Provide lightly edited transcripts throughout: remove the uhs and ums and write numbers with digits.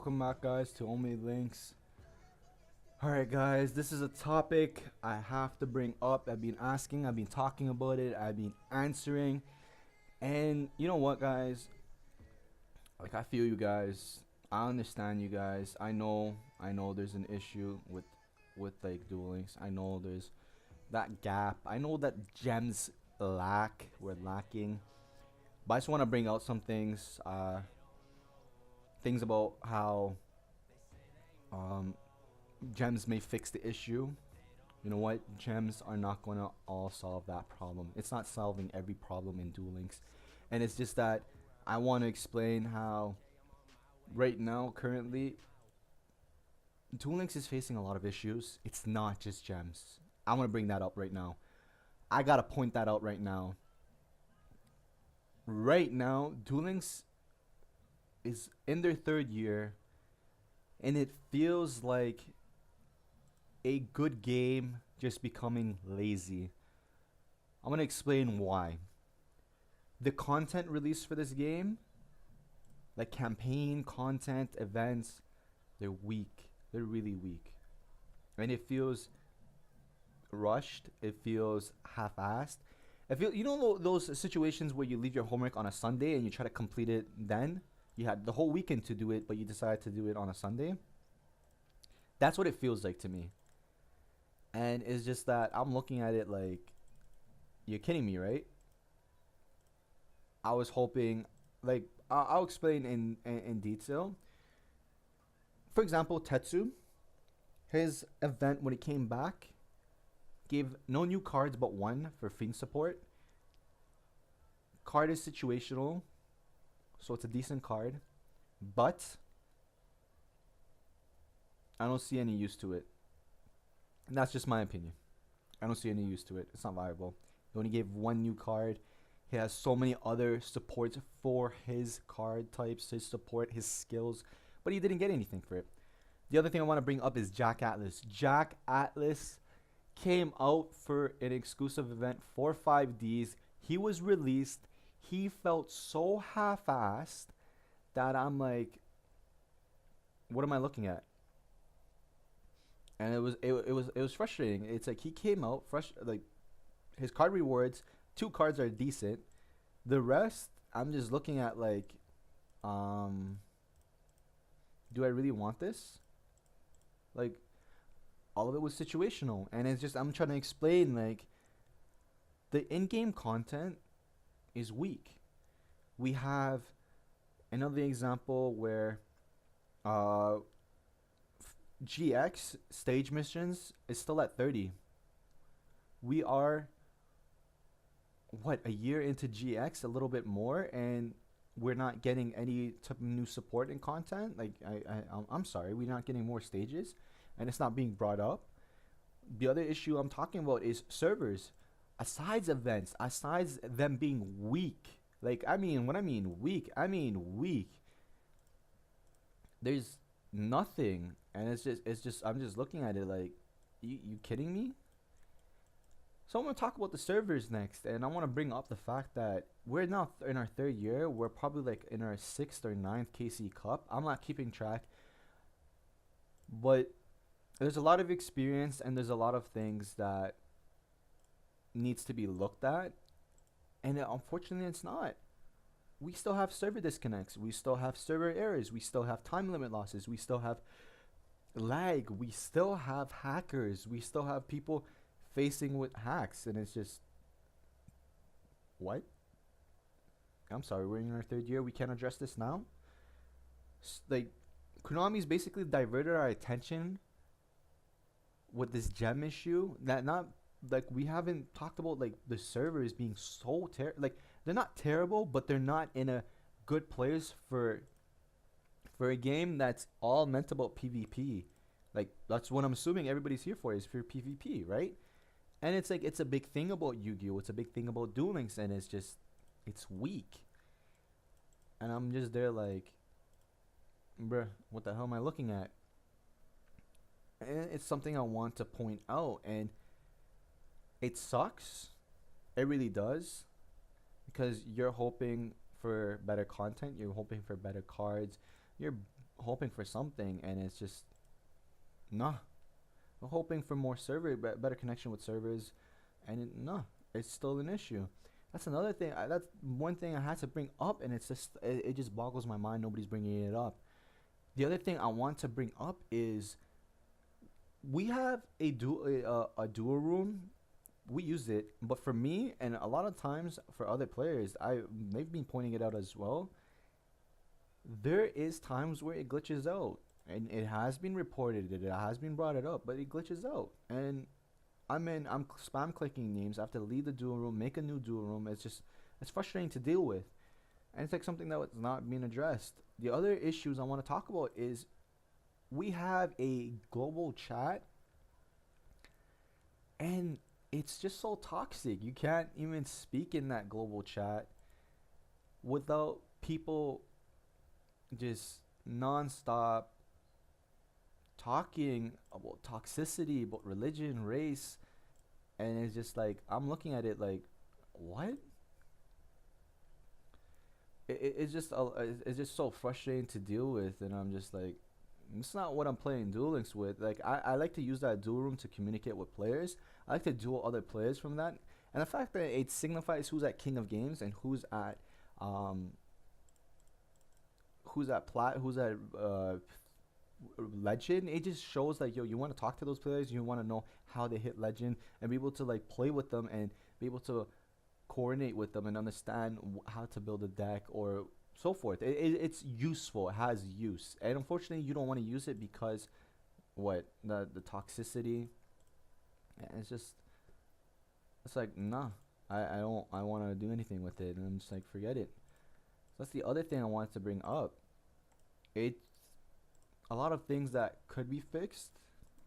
Welcome back, guys, to Only Links. Alright, guys, this is a topic I have to bring up. I've been asking, I've been talking about it, I've been answering. And you know what, guys? Like, I feel you guys. I understand you guys. I know there's an issue with like Duel Links. I know there's that gap. I know that gems we're lacking. But I just want to bring out some things. Things about how um, gems may fix the issue. You know what? Gems are not going to all solve that problem. It's not solving every problem in Duel Links. And it's just that I want to explain how right now, currently, Duel Links is facing a lot of issues. It's not just gems. I want to bring that up right now. I got to point that out right now. Right now, Duel Links is in their third year, and it feels like a good game just becoming lazy. I'm gonna explain why. The content released for this game, like campaign content, events, they're weak. They're really weak, and it feels rushed. It feels half-assed. I feel those situations where you leave your homework on a Sunday and you try to complete it then. You had the whole weekend to do it, but you decided to do it on a Sunday. That's what it feels like to me. And it's just that I'm looking at it like, you're kidding me, right? I was hoping, like, I'll explain in detail. For example, Tetsu, his event when it came back, gave no new cards but one for Fiend support. Card is situational, so it's a decent card, but I don't see any use to it. And that's just my opinion. I don't see any use to it. It's not viable. He only gave one new card. He has so many other supports for his card types, his support, his skills, but he didn't get anything for it. The other thing I want to bring up is Jack Atlas. Jack Atlas came out for an exclusive event for 5Ds. He was released. He felt so half-assed that I'm like, what am I looking at? And it was frustrating. It's like he came out fresh, like his card rewards, two cards are decent. The rest, I'm just looking at like, do I really want this? Like, all of it was situational, and it's just I'm trying to explain like the in-game content is weak. We have another example where uh GX stage missions is still at 30. We are what, a year into GX, a little bit more, and we're not getting any type of new support and content. Like I'm sorry, we're not getting more stages, and it's not being brought up. The other issue I'm talking about is servers. Asides events, asides them being weak. Like, I mean, when I mean weak, I mean weak. There's nothing, and it's just I'm just looking at it like, you kidding me? So I'm gonna talk about the servers next, and I want to bring up the fact that we're now in our third year. We're probably like in our sixth or ninth KC Cup. I'm not keeping track, but there's a lot of experience and there's a lot of things that needs to be looked at, and unfortunately it's not. We still have server disconnects, we still have server errors, we still have time limit losses, we still have lag, we still have hackers, we still have people facing with hacks, and it's just, what? I'm sorry, we're in our third year, we can't address this now? Like, Konami's basically diverted our attention with this gem issue, that not like we haven't talked about like the servers being so like they're not terrible, but they're not in a good place for a game that's all meant about PvP. Like, that's what I'm assuming everybody's here for, is for PvP, right? And it's like, it's a big thing about Yu-Gi-Oh! It's a big thing about Duel Links, and it's weak. And I'm just there like, bruh, what the hell am I looking at? And it's something I want to point out, and it sucks. It really does, because you're hoping for better content, you're hoping for better cards, you're hoping for something, and it's just nah. We're hoping for more better connection with servers, and nah, it's still an issue. That's another thing. That's one thing I had to bring up, and it's just it just boggles my mind. Nobody's bringing it up. The other thing I want to bring up is we have a dual room. We use it, but for me and a lot of times for other players, they've been pointing it out as well. There is times where it glitches out, and it has been reported. It has been brought it up, but it glitches out, and I'm spam clicking names. I have to leave the dual room, make a new dual room. It's frustrating to deal with, and it's like something that was not being addressed. The other issues I want to talk about is we have a global chat, and it's just so toxic. You can't even speak in that global chat without people just nonstop talking about toxicity, about religion, race, and it's just like I'm looking at it like, what? It's just so frustrating to deal with, and I'm just like, it's not what I'm playing Duel Links with. Like I like to use that dual room to communicate with players. I like to duel other players from that, and the fact that it signifies who's at King of Games and um who's at legend. It just shows like, yo, you want to talk to those players, you want to know how they hit legend, and be able to like play with them and be able to coordinate with them and understand how to build a deck or so forth. It's useful. It has use, and unfortunately you don't want to use it because what the toxicity. And it's like, nah, I don't want to do anything with it, and I'm just like, forget it. So that's the other thing I wanted to bring up. It's a lot of things that could be fixed.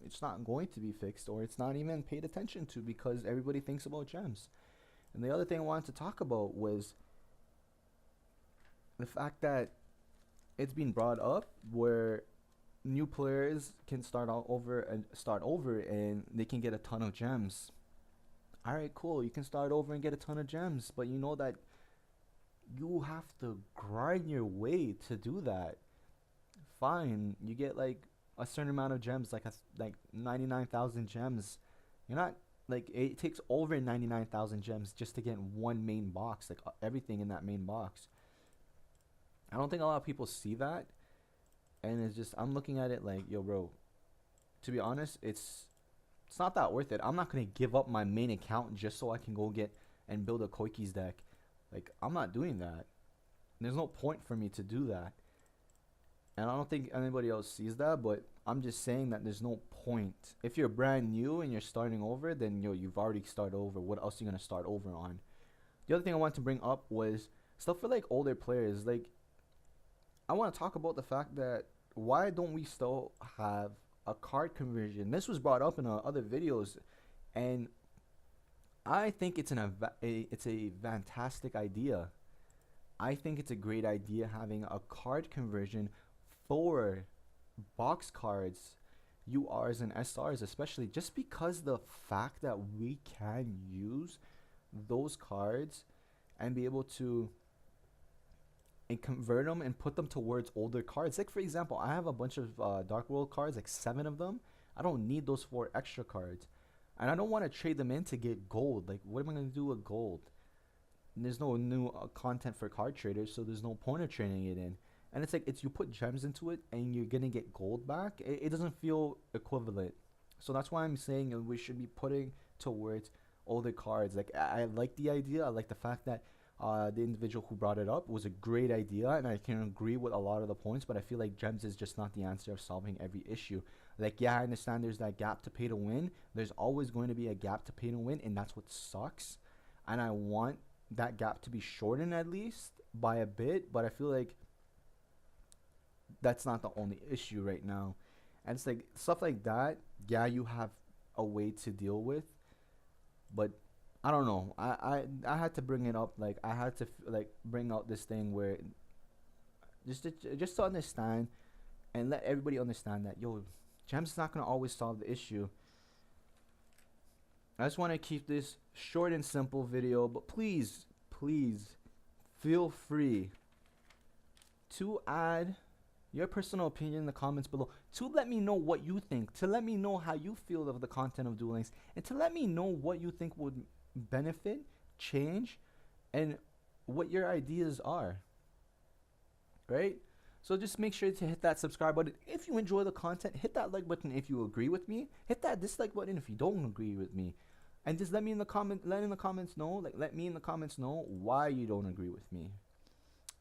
It's not going to be fixed, or it's not even paid attention to because everybody thinks about gems. And the other thing I wanted to talk about was the fact that it's been brought up where new players can start over and they can get a ton of gems. All right, cool. You can start over and get a ton of gems, but you know that you have to grind your way to do that. Fine, you get like a certain amount of gems, like 99,000 gems. You're not like, it takes over 99,000 gems just to get one main box, like everything in that main box. I don't think a lot of people see that, and it's just, I'm looking at it like, yo, bro, to be honest, it's not that worth it. I'm not gonna give up my main account just so I can go get and build a Koiki's deck. Like, I'm not doing that. There's no point for me to do that. And I don't think anybody else sees that, but I'm just saying that there's no point. If you're brand new and you're starting over, then you've already started over. What else are you gonna start over on? The other thing I wanted to bring up was stuff for like older players. Like, I want to talk about the fact that why don't we still have a card conversion? This was brought up in other videos, and I think it's it's a fantastic idea. I think it's a great idea having a card conversion for box cards, URs and SRs, especially just because the fact that we can use those cards and be able to and convert them and put them towards older cards. Like, for example, I have a bunch of Dark World cards, like 7 of them. I don't need those 4 extra cards, and I don't want to trade them in to get gold. Like, what am I going to do with gold? And there's no new content for card traders, so there's no point of trading it in. And it's like, you put gems into it and you're gonna get gold back. It doesn't feel equivalent. So that's why I'm saying we should be putting towards older cards. Like, I like the idea. I like the fact that the individual who brought it up was a great idea, and I can agree with a lot of the points, but I feel like gems is just not the answer of solving every issue. Like, yeah, I understand there's that gap to pay to win. There's always going to be a gap to pay to win, and that's what sucks. And I want that gap to be shortened at least by a bit, but I feel like that's not the only issue right now. And it's like stuff like that, yeah, you have a way to deal with, but I don't know. I had to bring it up. Like, I had to like bring out this thing where just to understand and let everybody understand that, yo, gems is not gonna always solve the issue. I just want to keep this short and simple video, but please feel free to add your personal opinion in the comments below, to let me know what you think, to let me know how you feel of the content of Duel Links, and to let me know what you think would benefit, change, and what your ideas are. Right? So just make sure to hit that subscribe button if you enjoy the content. Hit that like button if you agree with me. Hit that dislike button if you don't agree with me. And just let me in the comments know, let me in the comments know why you don't agree with me.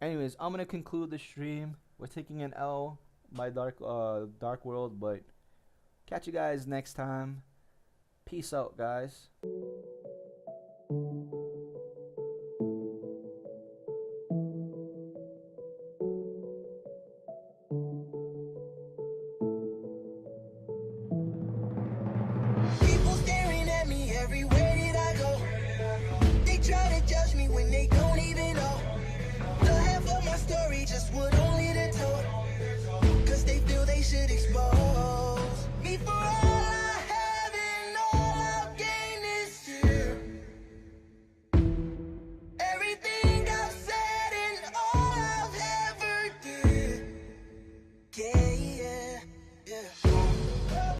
Anyways, I'm gonna conclude the stream. We're taking an L by Dark World, but catch you guys next time. Peace out, guys.